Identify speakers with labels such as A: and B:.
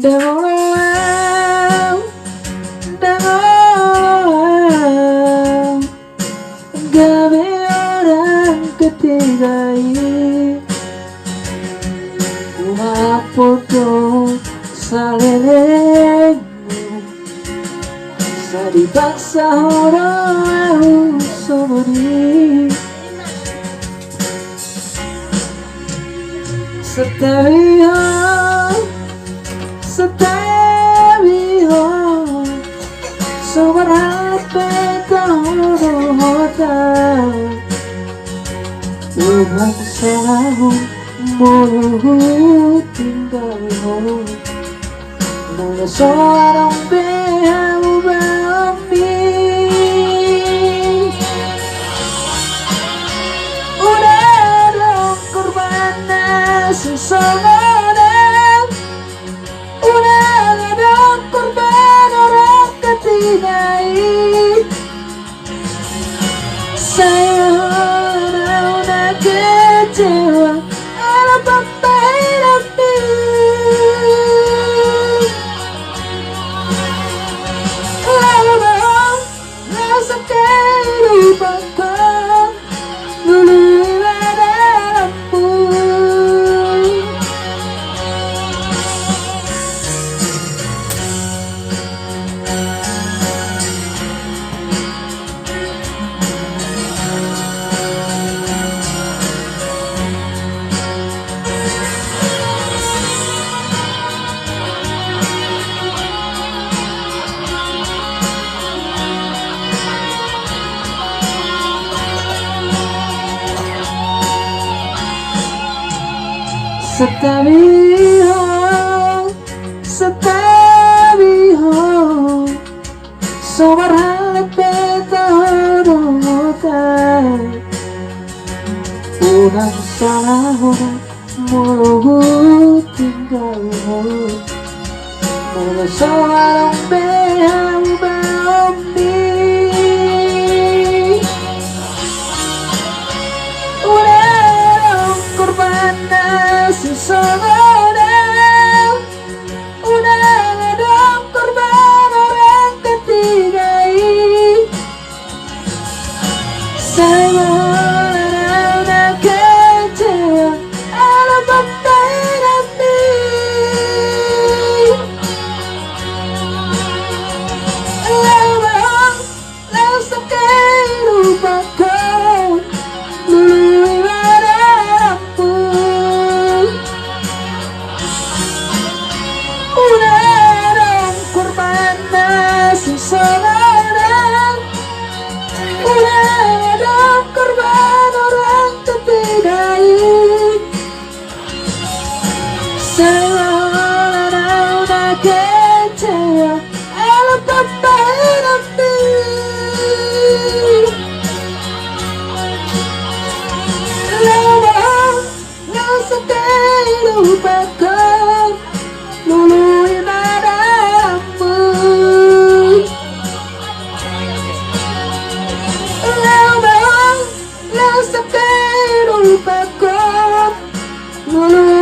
A: Dangolo, Dangolo, gabi orang ketiga ini Umapoto sa lelengmu sa dipaksa orang sumuni Setawiho Sobrang petang hotel Ubang salahong mulut tinggal Mga seorang bumi Udah dong korban seseorang Udah dong korban orang ketiga Saya udah kecewa Ala papai rapi Lalu rasa kehidupanku Dulu dalammu Setabiho Sobrang petang hotel Unang salahong mulut tinggal Mga seorang bumi Udah korban seseorang Udah dong korban orang ketiga Saya udah kecewa Ala papai rapi Lalu rasa kehidupanku Dulu dalammu Udah dong korban seseorang Udah dong korban orang ketiga Saya udah kecewa Ala papai rapi Lalu rasa kehidupanku Dulu dalammu Lalu rasa kehidupanku Dulu